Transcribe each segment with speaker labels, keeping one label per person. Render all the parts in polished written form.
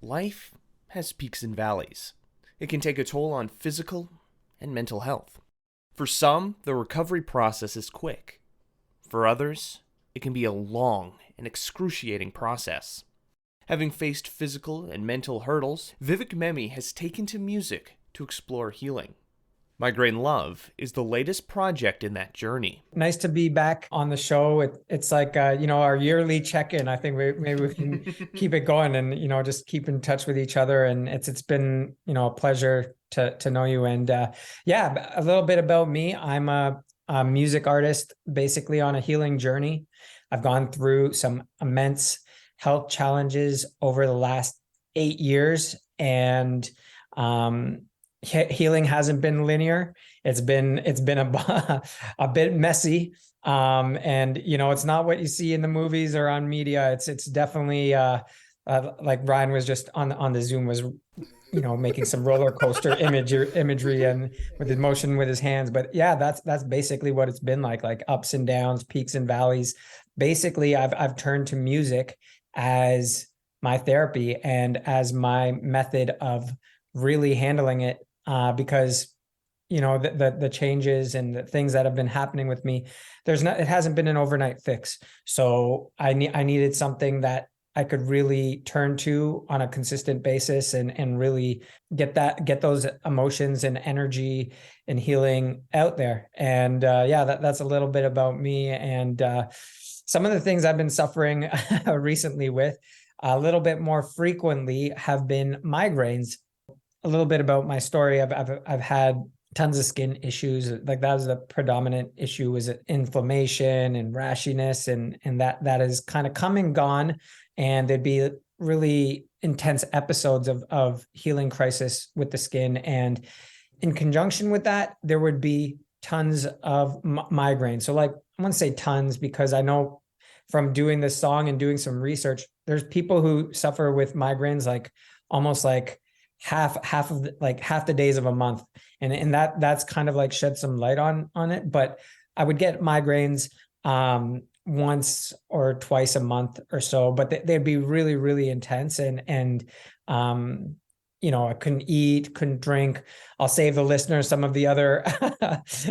Speaker 1: Life has peaks and valleys. It can take a toll on physical and mental health. For some, the recovery process is quick. For others, it can be a long and excruciating process. Having faced physical and mental hurdles, Vivek Mehmi has taken to music to explore healing. Migraine Love is the latest project in that journey.
Speaker 2: Nice to be back on the show. It's like our yearly check-in. I think maybe we can keep it going and just keep in touch with each other. And it's been a pleasure to know you. And yeah, a little bit about me. I'm a music artist, basically on a healing journey. I've gone through some immense health challenges over the last 8 years, and healing hasn't been linear. It's been a bit messy. And it's not what you see in the movies or on media. It's definitely like Ryan was just on the Zoom was making some roller coaster imagery and with his motion with his hands. But yeah, that's basically what it's been like ups and downs, peaks and valleys. Basically, I've turned to music as my therapy and as my method of really handling it, because the changes and the things that have been happening with me, it hasn't been an overnight fix. So I needed something that I could really turn to on a consistent basis and really get those emotions and energy and healing out there. And yeah, that's a little bit about me. And some of the things I've been suffering recently with a little bit more frequently have been migraines. A little bit about my story. I've had tons of skin issues. Like that was the predominant issue, was inflammation and rashiness, and that is kind of come and gone. And there'd be really intense episodes of healing crisis with the skin. And in conjunction with that, there would be tons of migraines. So like, I want to say tons because I know from doing this song and doing some research, there's people who suffer with migraines like almost like half of half the days of a month. And that's kind of like shed some light on it. But I would get migraines once or twice a month or so, but they'd be really, really intense. And I couldn't eat, couldn't drink. I'll save the listeners some of the other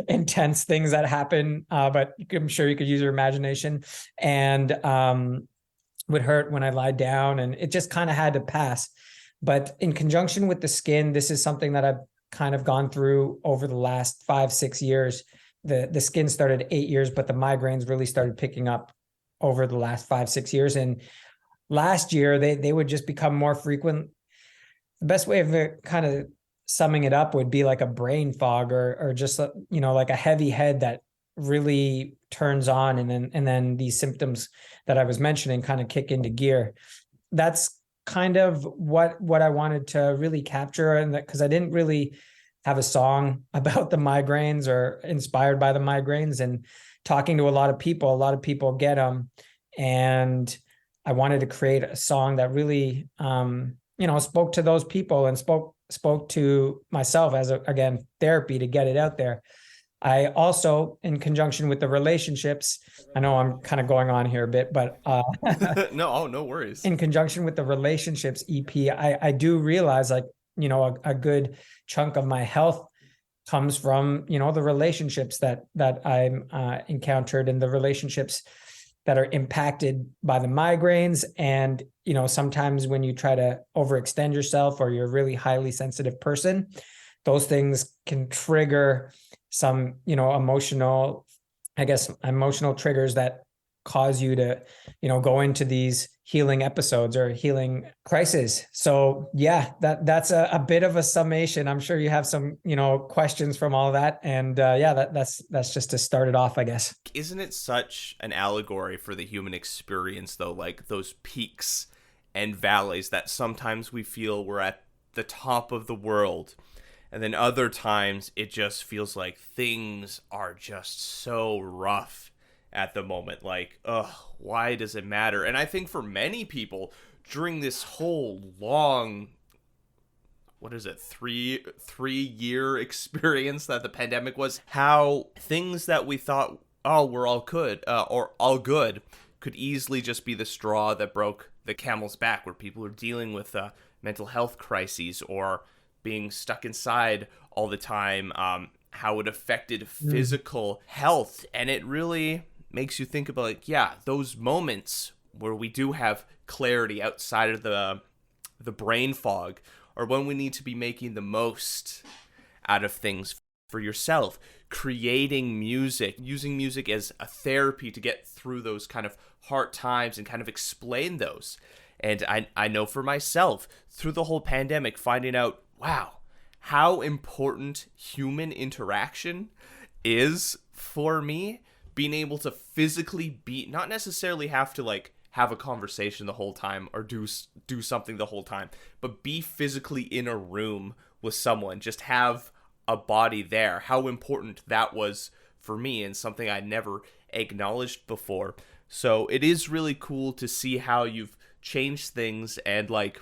Speaker 2: intense things that happen, but I'm sure you could use your imagination. And would hurt when I lied down, and it just kind of had to pass. But in conjunction with the skin, this is something that I've kind of gone through over the last 5-6 years. The skin started 8 years, but the migraines really started picking up over the last 5-6 years. And last year, they would just become more frequent. The best way of kind of summing it up would be like a brain fog or just like a heavy head that really turns on, and then these symptoms that I was mentioning kind of kick into gear. That's kind of what I wanted to really capture, and that because I didn't really have a song about the migraines or inspired by the migraines. And talking to a lot of people get them, and I wanted to create a song that really spoke to those people and spoke to myself as again therapy to get it out there. I also, in conjunction with the relationships, I know I'm kind of going on here a bit, but
Speaker 1: No worries.
Speaker 2: in conjunction with the relationships EP, I do realize a good chunk of my health comes from the relationships that I'm encountered, and the relationships that are impacted by the migraines. And sometimes when you try to overextend yourself, or you're a really highly sensitive person, those things can trigger some emotional triggers that cause you to go into these healing episodes or healing crises. So yeah, that's a bit of a summation. I'm sure you have some questions from all that, and yeah, that's just to start it off, I guess.
Speaker 1: Isn't it such an allegory for the human experience, though? Like those peaks and valleys that sometimes we feel we're at the top of the world, and then other times it just feels like things are just so rough at the moment. Like, why does it matter? And I think for many people during this whole long, what is it, three-year experience that the pandemic was, how things that we thought, we're all good, or all good, could easily just be the straw that broke the camel's back, where people are dealing with mental health crises or being stuck inside all the time, how it affected physical health. And it really makes you think about, like, yeah, those moments where we do have clarity outside of the brain fog, or when we need to be making the most out of things for yourself, creating music, using music as a therapy to get through those kind of hard times and kind of explain those. And I know for myself, through the whole pandemic, finding out, wow, how important human interaction is for me, being able to physically be, not necessarily have to like have a conversation the whole time or do something the whole time, but be physically in a room with someone, just have a body there, how important that was for me, and something I never acknowledged before. So it is really cool to see how you've changed things and like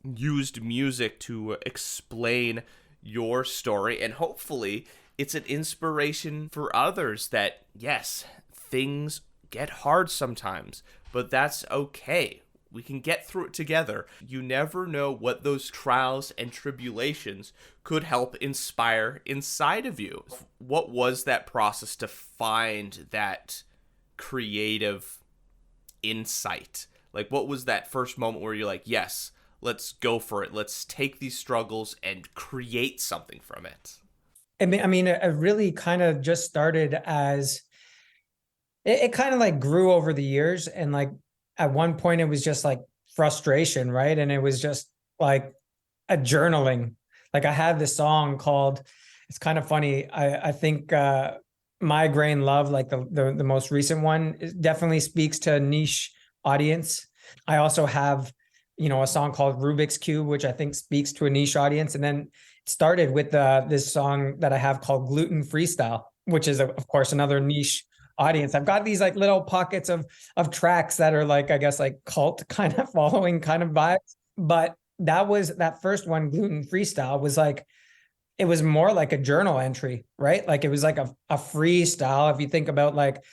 Speaker 1: used music to explain your story, and hopefully it's an inspiration for others that, yes, things get hard sometimes, but that's okay. We can get through it together. You never know what those trials and tribulations could help inspire inside of you. What was that process to find that creative insight? Like, what was that first moment where you're like, yes, let's go for it. Let's take these struggles and create something from it?
Speaker 2: I mean, it really kind of just started as it kind of like grew over the years. And like at one point it was just like frustration, right? And it was just like a journaling. Like I had this song called, it's kind of funny. I think Migraine Love, like the most recent one, it definitely speaks to a niche audience. I also have, a song called Rubik's Cube, which I think speaks to a niche audience. And then it started with this song that I have called Gluten Freestyle, which is of course another niche audience. I've got these like little pockets of tracks that are like, I guess, like cult kind of following kind of vibes. But that first one, Gluten Freestyle, was like, it was more like a journal entry, right? Like it was like a freestyle. If you think about like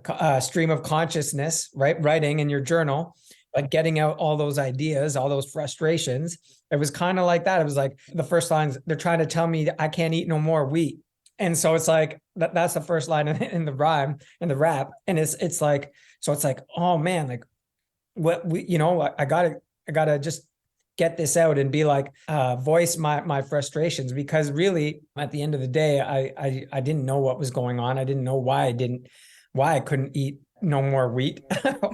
Speaker 2: a stream of consciousness, right? Writing in your journal, like getting out all those ideas, all those frustrations. It was kind of like that. It was like the first lines, they're trying to tell me I can't eat no more wheat. And so it's like, that's the first line in the rhyme, in the rap. And it's like, so it's like, oh man, like what I gotta just get this out and be like, voice my frustrations, because really at the end of the day, I didn't know what was going on. I didn't know why I couldn't eat no more wheat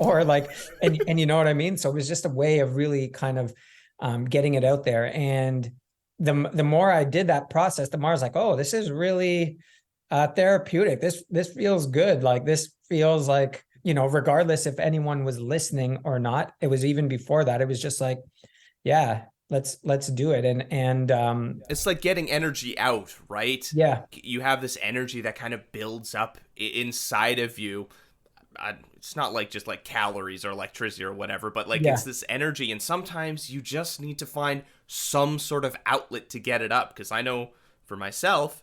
Speaker 2: or like, and you know what I mean? So it was just a way of really kind of getting it out there. And the more I did that process, the more I was like, oh, this is really therapeutic. This feels good. Like this feels like, regardless if anyone was listening or not, it was even before that. It was just like, yeah, let's do it. And
Speaker 1: it's like getting energy out, right?
Speaker 2: Yeah.
Speaker 1: You have this energy that kind of builds up inside of you. It's not like just like calories or electricity or whatever, but like it's this energy, and sometimes you just need to find some sort of outlet to get it up. Because I know for myself,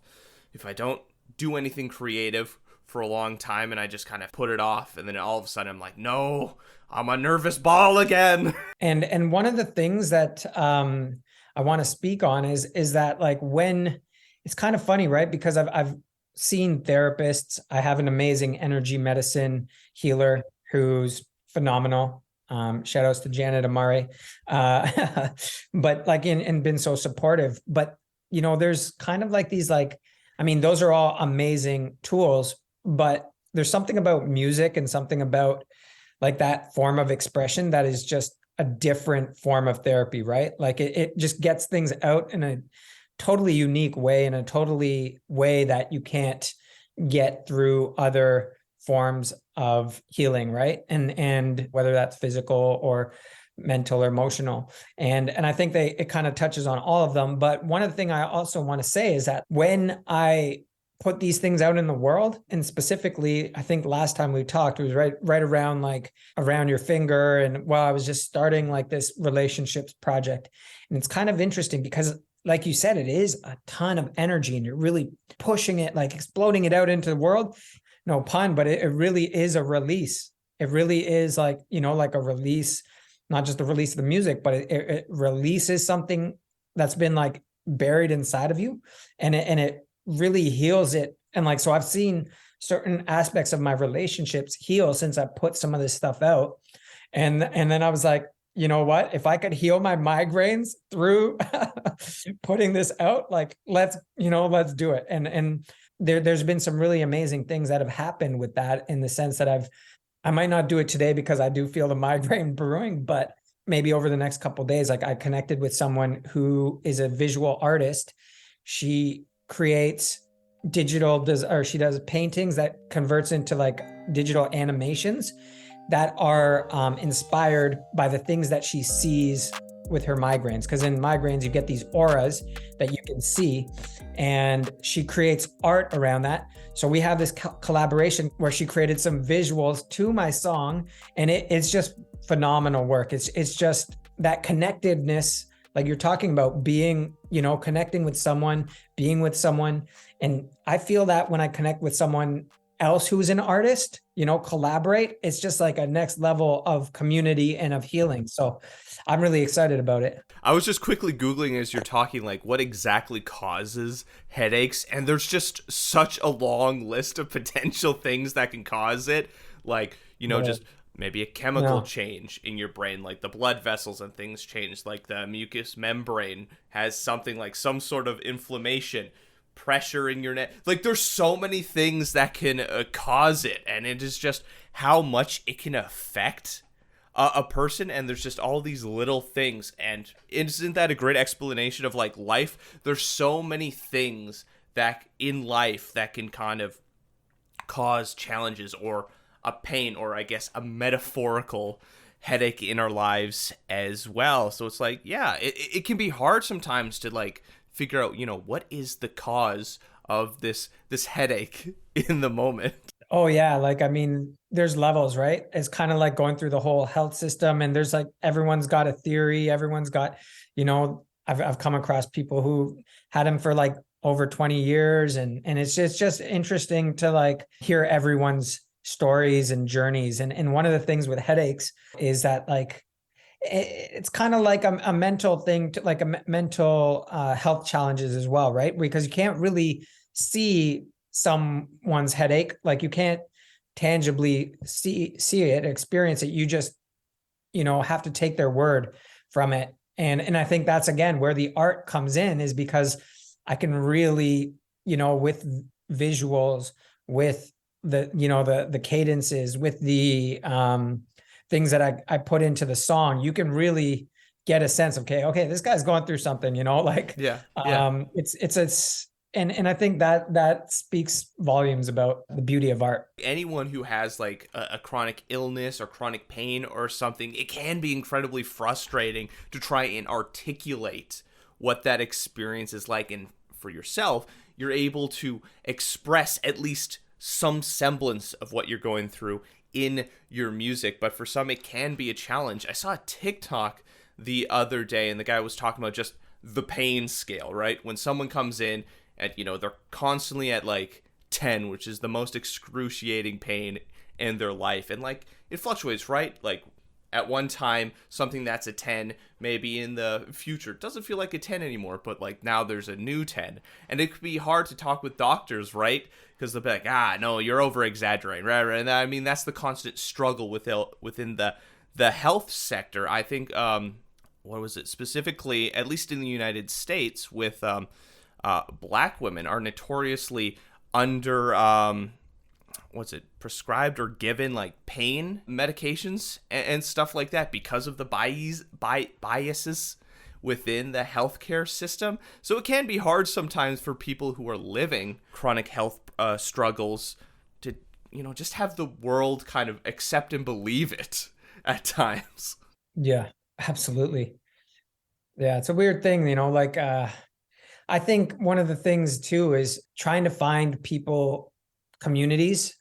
Speaker 1: if I don't do anything creative for a long time and I just kind of put it off, and then all of a sudden I'm like, no, I'm a nervous ball again.
Speaker 2: And one of the things that I want to speak on is that, like, when it's kind of funny, right? Because I've seen therapists. I have an amazing energy medicine healer who's phenomenal. Shout outs to Janet Amari. But like, and been so supportive. But, there's kind of like these, like, I mean, those are all amazing tools, but there's something about music and something about like that form of expression that is just a different form of therapy, right? Like it just gets things out in a totally unique way, in a totally way that you can't get through other forms of healing, right? And whether that's physical or mental or emotional. And I think it kind of touches on all of them. But one of the things I also want to say is that when I put these things out in the world, and specifically, I think last time we talked, it was right around like around your finger. And while I was just starting like this relationships project, and it's kind of interesting because, like you said, it is a ton of energy and you're really pushing it, like exploding it out into the world. No pun, but it really is a release. It really is like, like a release not just the release of the music, but it releases something that's been like buried inside of you, and it really heals it. And like, so I've seen certain aspects of my relationships heal since I put some of this stuff out. And then I was like, you know what, if I could heal my migraines through putting this out, like, let's do it. And there's been some really amazing things that have happened with that, in the sense that I might not do it today because I do feel the migraine brewing, but maybe over the next couple of days, like, I connected with someone who is a visual artist. She creates she does paintings that converts into like digital animations that are inspired by the things that she sees with her migraines. Because in migraines, you get these auras that you can see, and she creates art around that. So we have this collaboration where she created some visuals to my song, and it's just phenomenal work. It's just that connectedness, like you're talking about, being, connecting with someone, being with someone. And I feel that when I connect with someone else who's an artist, collaborate, it's just like a next level of community and of healing. So I'm really excited about it.
Speaker 1: I was just quickly Googling as you're talking, like, what exactly causes headaches, and there's just such a long list of potential things that can cause it. Like, just maybe a chemical change in your brain, like the blood vessels and things change, like the mucous membrane has something like some sort of inflammation, pressure in your neck. Like, there's so many things that can cause it, and it is just how much it can affect a person. And there's just all these little things, and isn't that a great explanation of like life? There's so many things that in life that can kind of cause challenges or a pain, or I guess a metaphorical headache in our lives as well. So it's like, yeah, it can be hard sometimes to like figure out, what is the cause of this headache in the moment.
Speaker 2: Oh yeah, like, I mean, there's levels, right? It's kind of like going through the whole health system, and there's like, everyone's got a theory, everyone's got, I've come across people who had them for like over 20 years, and it's just interesting to like hear everyone's stories and journeys. And one of the things with headaches is that like it's kind of like a mental thing, to like a mental health challenges as well, right? Because you can't really see someone's headache, like you can't tangibly see it, experience it. You just have to take their word from it. And I think that's again where the art comes in, is because I can really, with visuals, with the cadences, with the things that I put into the song, you can really get a sense of, okay, this guy's going through something, like, it's and I think that speaks volumes about the beauty of art.
Speaker 1: Anyone who has like a chronic illness or chronic pain or something, it can be incredibly frustrating to try and articulate what that experience is like. And for yourself, you're able to express at least some semblance of what you're going through in your music. But for some, it can be a challenge. I saw a TikTok the other day, and the guy was talking about just the pain scale, right? When someone comes in and, they're constantly at like 10, which is the most excruciating pain in their life. And like, it fluctuates, right? Like, at one time, something that's a 10, maybe in the future doesn't feel like a 10 anymore, but like now there's a new 10. And it could be hard to talk with doctors, right? Because they'll be like, no, you're over exaggerating, right? And I mean, that's the constant struggle within the health sector. I think, what was it specifically, at least in the United States, with black women are notoriously under prescribed or given like pain medications and stuff like that because of the biases within the healthcare system. So it can be hard sometimes for people who are living chronic health struggles to, just have the world kind of accept and believe it at times.
Speaker 2: Yeah, absolutely. Yeah, it's a weird thing, like, I think one of the things too is trying to find communities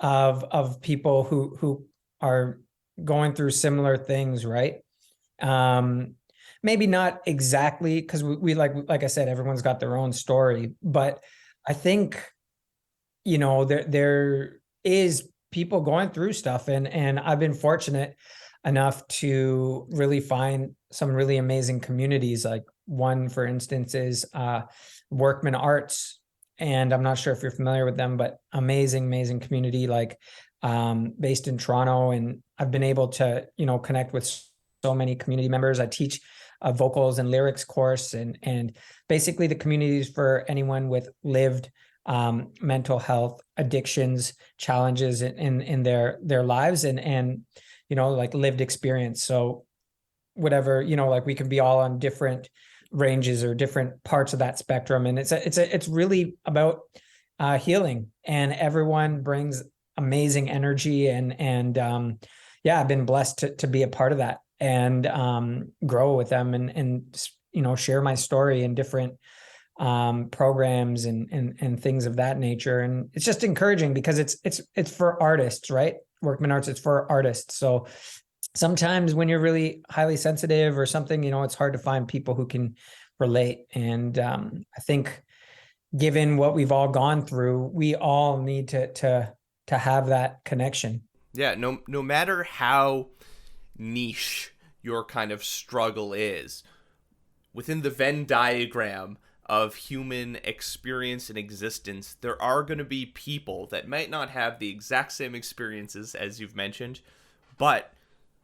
Speaker 2: of people who are going through similar things, right? Maybe not exactly, because we like I said, everyone's got their own story, but I think there is people going through stuff, and I've been fortunate. enough to really find some really amazing communities. Like one, for instance, is Workman Arts. And I'm not sure if you're familiar with them, but amazing community, like based in Toronto. And I've been able to, connect with so many community members. I teach a vocals and lyrics course, and basically the communities for anyone with lived mental health addictions, challenges in their lives, and like lived experience. So whatever, like we can be all on different ranges or different parts of that spectrum, and it's really about healing, and everyone brings amazing energy, and yeah, I've been blessed to be a part of that, and grow with them, and share my story in different programs and things of that nature. And it's just encouraging because it's for artists, right? Workman Arts, it's for artists. So sometimes when you're really highly sensitive or something, it's hard to find people who can relate. And I think given what we've all gone through, we all need to have that connection.
Speaker 1: Yeah, no matter how niche your kind of struggle is, within the Venn diagram of human experience and existence, there are going to be people that might not have the exact same experiences as you've mentioned, but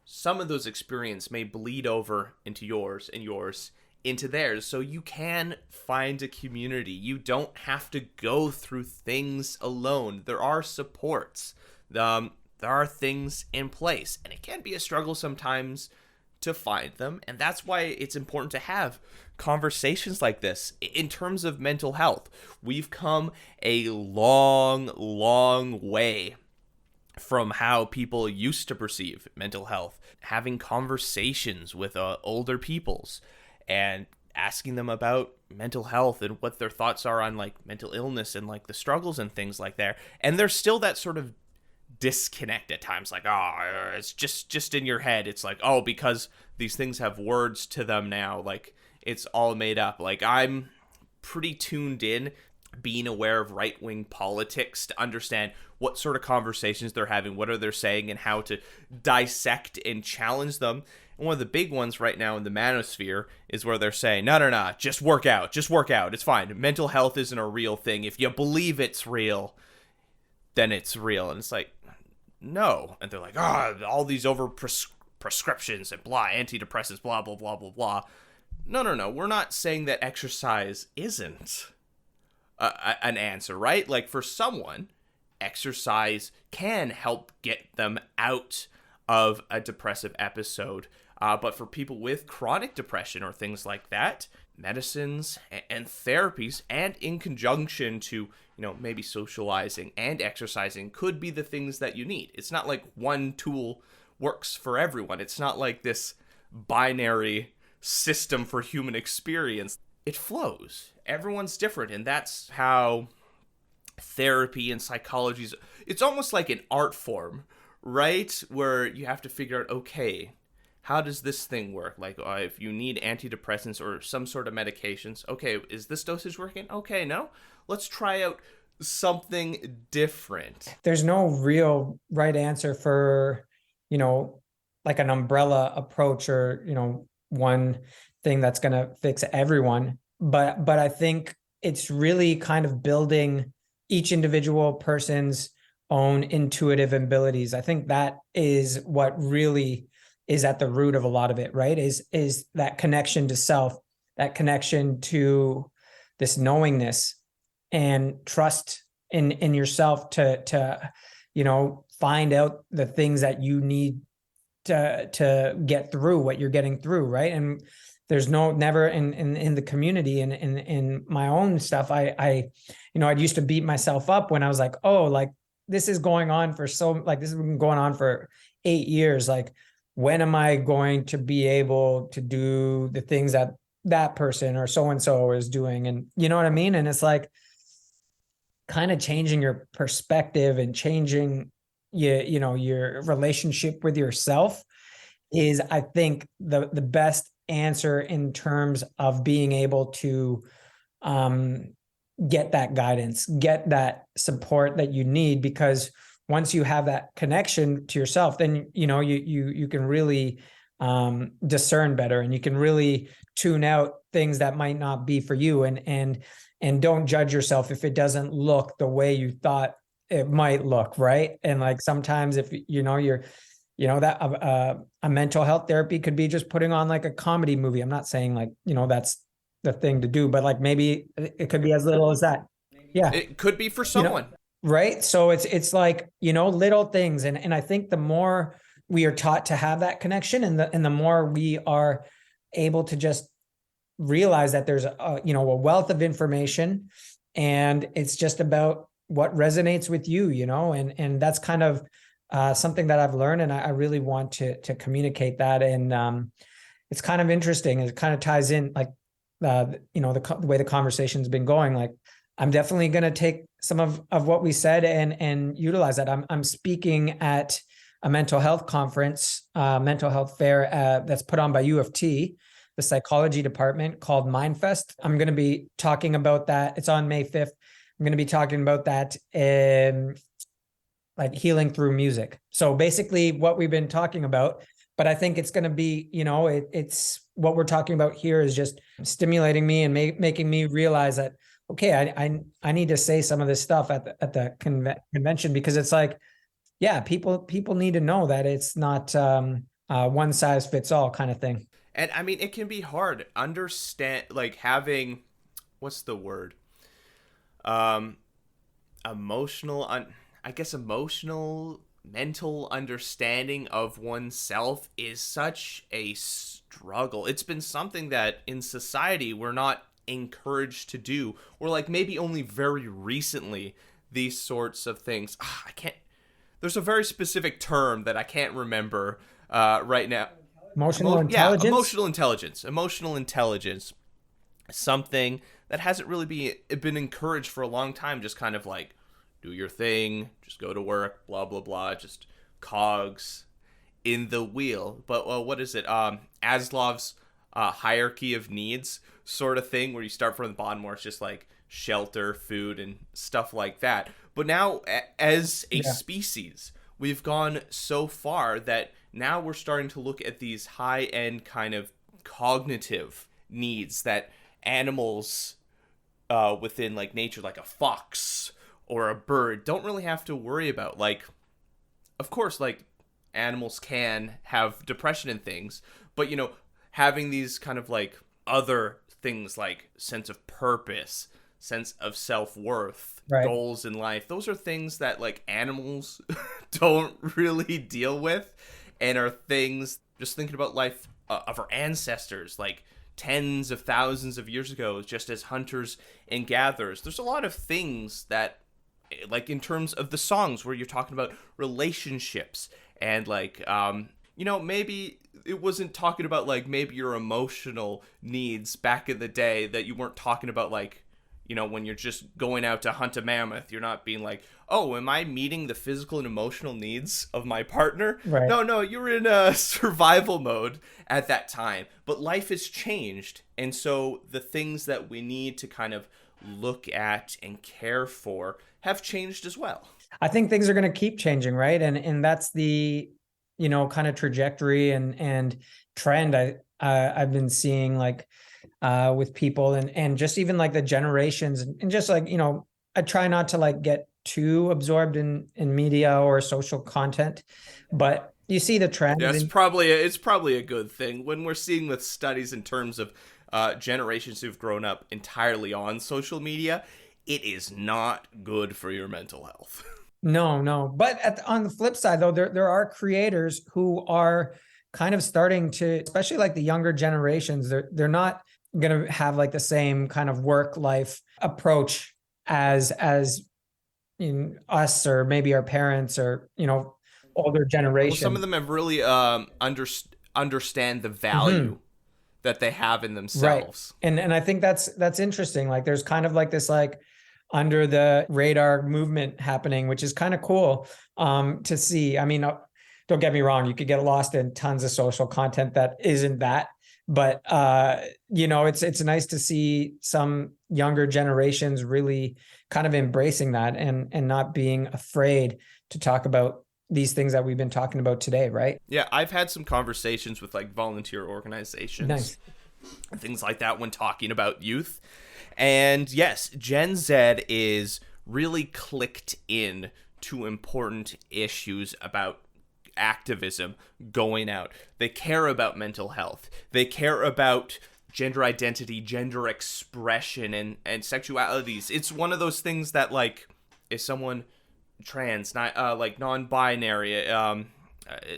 Speaker 1: some of those experiences may bleed over into yours, and yours into theirs. So you can find a community. You don't have to go through things alone. There are supports. There are things in place, and it can be a struggle sometimes to find them. And that's why it's important to have conversations like this. In terms of mental health, we've come a long way from how people used to perceive mental health. Having conversations with older peoples and asking them about mental health and what their thoughts are on like mental illness and like the struggles and things like that. And there's still that sort of disconnect at times, like, oh, it's just in your head. It's like, oh, because these things have words to them now, like it's all made up. Like, I'm pretty tuned in, being aware of right-wing politics, to understand what sort of conversations they're having, what are they saying, and how to dissect and challenge them. And one of the big ones right now in the manosphere is where they're saying, no, just work out, it's fine. Mental health isn't a real thing. If you believe it's real, then it's real. And it's like, no. And they're like, all these prescriptions and blah, antidepressants, blah, blah, blah, blah, blah. No. We're not saying that exercise isn't an answer, right? Like, for someone, exercise can help get them out of a depressive episode. But for people with chronic depression or things like that, medicines and therapies, and in conjunction to, maybe socializing and exercising, could be the things that you need. It's not like one tool works for everyone. It's not like this binary system for human experience. It flows. Everyone's different, and that's how therapy and psychology is. It's almost like an art form, right? Where you have to figure out, okay, how does this thing work? Like, if you need antidepressants or some sort of medications, okay, is this dosage working? Okay, no, let's try out something different.
Speaker 2: There's no real right answer for, like an umbrella approach or, one thing that's going to fix everyone. But I think it's really kind of building each individual person's own intuitive abilities. I think that is what really is at the root of a lot of it, right? Is that connection to self, that connection to this knowingness and trust in yourself to find out the things that you need to get through what you're getting through, right? And there's never in the community and in my own stuff, I'd used to beat myself up when I was like, oh, like this is going on for this has been going on for 8 years. Like, when am I going to be able to do the things that person or so-and-so is doing? And you know what I mean? And it's like kind of changing your perspective and changing your relationship with yourself is, I think, the best answer in terms of being able to get that guidance, get that support that you need. Because once you have that connection to yourself, then, you can really discern better, and you can really tune out things that might not be for you, and don't judge yourself if it doesn't look the way you thought it might look, right? And like sometimes if that a mental health therapy could be just putting on like a comedy movie. I'm not saying like, that's the thing to do, but like maybe it could be as little as that. Yeah.
Speaker 1: It could be for someone.
Speaker 2: Right. So it's like, little things. And I think the more we are taught to have that connection, and the more we are able to just realize that there's a wealth of information, and it's just about what resonates with you, and that's kind of something that I've learned, and I really want to communicate that. And it's kind of interesting. It kind of ties in like, the way the conversation's been going. Like, I'm definitely going to take some of what we said and utilize that. I'm speaking at a mental health conference, mental health fair that's put on by U of T, the psychology department, called Mindfest. I'm going to be talking about that. It's on May 5th. I'm going to be talking about that, like healing through music. So basically what we've been talking about, but I think it's going to be, it's what we're talking about here is just stimulating me and making me realize that, okay, I need to say some of this stuff at the convention, because it's like, yeah, people need to know that it's not one size fits all kind of thing.
Speaker 1: And I mean, it can be hard understand, like having, what's the word? Emotional, mental understanding of oneself is such a struggle. It's been something that in society we're not encouraged to do, or like maybe only very recently these sorts of things. There's a very specific term that I can't remember right now.
Speaker 2: Emotional intelligence.
Speaker 1: Emotional intelligence. Something that hasn't really been encouraged for a long time. Just kind of like, do your thing, just go to work, blah, blah, blah. Just cogs in the wheel. But what is it? Aslow's hierarchy of needs sort of thing, where you start from the bottom, where it's just like shelter, food, and stuff like that. But now, as a species, we've gone so far that now we're starting to look at these high-end kind of cognitive needs that animals within like nature, like a fox or a bird, don't really have to worry about. Like, of course, like animals can have depression and things, but having these kind of like other things like sense of purpose, sense of self-worth, goals in life, those are things that like animals don't really deal with, and are things, just thinking about life of our ancestors, like tens of thousands of years ago, just as hunters and gatherers. There's a lot of things that, like in terms of the songs where you're talking about relationships, and like maybe it wasn't talking about like maybe your emotional needs back in the day, that you weren't talking about like, when you're just going out to hunt a mammoth, you're not being like, oh, am I meeting the physical and emotional needs of my partner?
Speaker 2: Right.
Speaker 1: No, you're in a survival mode at that time. But life has changed. And so the things that we need to kind of look at and care for have changed as well.
Speaker 2: I think things are going to keep changing, right? And that's the, kind of trajectory and trend I've been seeing, like, with people and just even like the generations, and just like, I try not to like get too absorbed in media or social content, but you see the trend.
Speaker 1: Yeah, it's probably a good thing when we're seeing with studies in terms of generations who've grown up entirely on social media. It is not good for your mental health.
Speaker 2: No. But on the flip side, though, there are creators who are kind of starting to, especially like the younger generations, they're not going to have like the same kind of work life approach as in us, or maybe our parents, or older generation.
Speaker 1: Well, some of them have really understand the value that they have in themselves.
Speaker 2: Right. And I think that's interesting. Like there's kind of like this like under the radar movement happening, which is kind of cool to see. I mean, don't get me wrong, you could get lost in tons of social content that isn't that. But it's nice to see some younger generations really kind of embracing that and not being afraid to talk about these things that we've been talking about today, right?
Speaker 1: Yeah, I've had some conversations with like volunteer organizations
Speaker 2: Nice.
Speaker 1: and things like that when talking about youth. And yes, Gen Z is really clicked in to important issues about activism, going out. They care about mental health. They care about gender identity, gender expression, and sexualities. It's one of those things that, like, if someone trans, not like non-binary,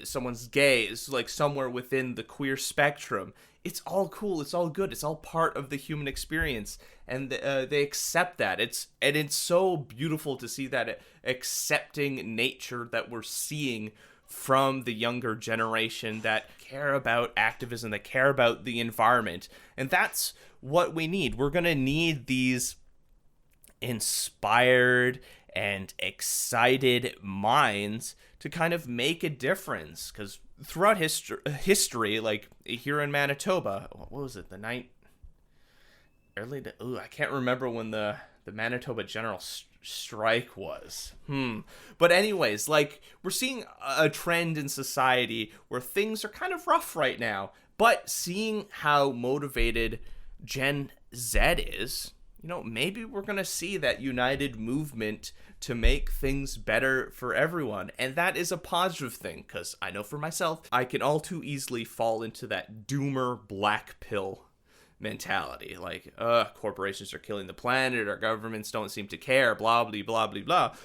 Speaker 1: someone's gay, is like somewhere within the queer spectrum, it's all cool, it's all good, it's all part of the human experience, and they accept that. It's so beautiful to see that accepting nature that we're seeing from the younger generation that care about activism, that care about the environment. And that's what we need. We're going to need these inspired and excited minds to kind of make a difference. Because throughout history, like here in Manitoba, what was it, I can't remember when the Manitoba General Strike was. But anyways, like, we're seeing a trend in society where things are kind of rough right now, but seeing how motivated Gen Z is, maybe we're going to see that united movement to make things better for everyone. And that is a positive thing, because I know for myself, I can all too easily fall into that doomer black pill mentality. Like, corporations are killing the planet, our governments don't seem to care, blah, blah, blah, blah, blah.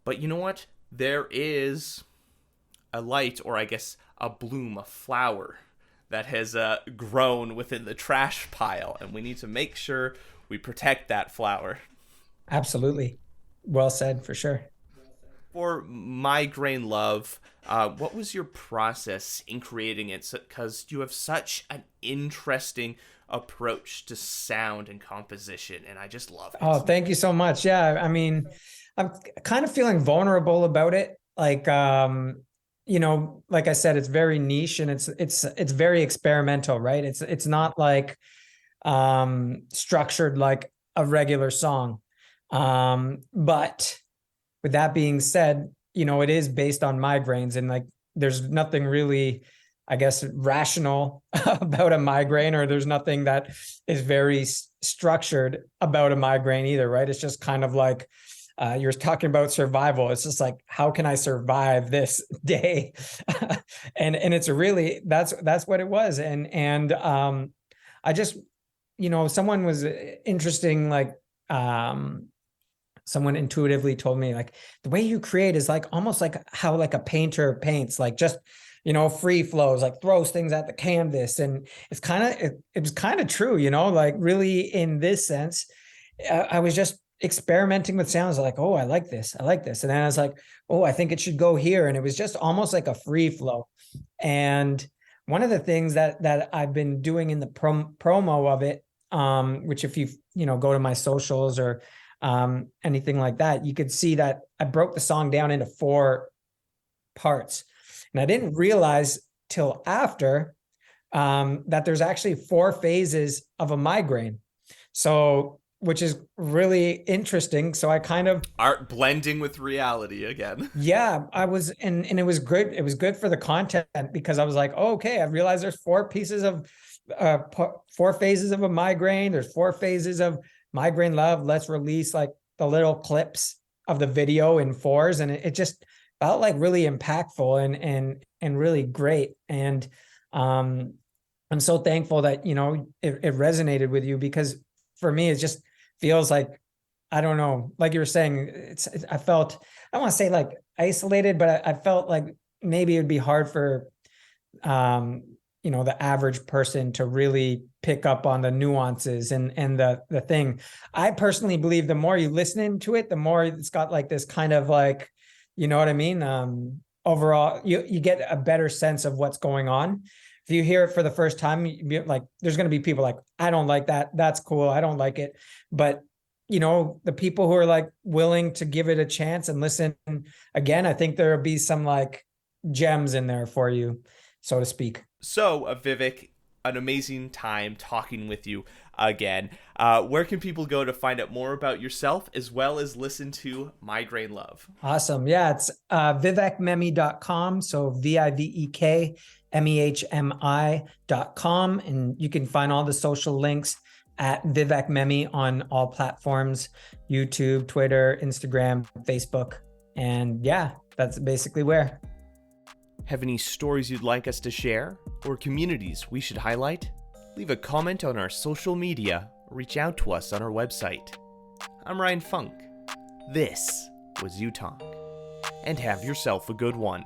Speaker 1: But you know what? There is a light, or I guess a bloom, a flower that has grown within the trash pile, and we need to make sure we protect that flower.
Speaker 2: Absolutely. Well said, for sure.
Speaker 1: For Migraine Love, what was your process in creating it? Because you have such an interesting approach to sound and composition, and I just love it.
Speaker 2: Oh, thank you so much. Yeah, I mean, I'm kind of feeling vulnerable about it. Like, like I said, it's very niche and it's very experimental, right? It's not like structured like a regular song. But with that being said, it is based on migraines, and like there's nothing really, I guess, rational about a migraine, or there's nothing that is very structured about a migraine either, right? It's just kind of like you're talking about survival. It's just like, how can I survive this day? and it's really, that's what it was. And I just, someone was interesting, like someone intuitively told me, like, the way you create is like almost like how like a painter paints, like just free flows, like throws things at the canvas. And it's kind of, it was kind of true, like really in this sense, I was just experimenting with sounds, like, oh, I like this. And then I was like, oh, I think it should go here. And it was just almost like a free flow. And one of the things that I've been doing in the promo of it, which if you, go to my socials or anything like that, you could see that I broke the song down into 4 parts. And I didn't realize till after that there's actually 4 phases of a migraine. So, which is really interesting. So I kind of
Speaker 1: art blending with reality again.
Speaker 2: Yeah, I was, and it was good. It was good for the content, because I was like, oh, okay, I realized there's 4 pieces of 4 phases of a migraine. There's 4 phases of Migraine Love. Let's release like the little clips of the video in 4s. And it just felt like really impactful and really great. And I'm so thankful that, it resonated with you, because for me, it just feels like, I don't know, like you were saying, I felt, I don't want to say like isolated, but I felt like maybe it'd be hard for, the average person to really pick up on the nuances and the thing. I personally believe the more you listen to it, the more it's got like this kind of like, you know what I mean? Overall, you get a better sense of what's going on. If you hear it for the first time, like, there's going to be people like, I don't like that. That's cool. I don't like it. But, the people who are like willing to give it a chance and listen again, I think there'll be some like gems in there for you, so to speak.
Speaker 1: So, Vivek, an amazing time talking with you again. Where can people go to find out more about yourself as well as listen to Migraine Love?
Speaker 2: Awesome. Yeah, it's vivekmehmi.com. So VIVEKMEHMI.com. And you can find all the social links at Vivek Mehmi on all platforms, YouTube, Twitter, Instagram, Facebook. And yeah, that's basically where.
Speaker 1: Have any stories you'd like us to share or communities we should highlight? Leave a comment on our social media or reach out to us on our website. I'm Ryan Funk. This was You Talk. And have yourself a good one.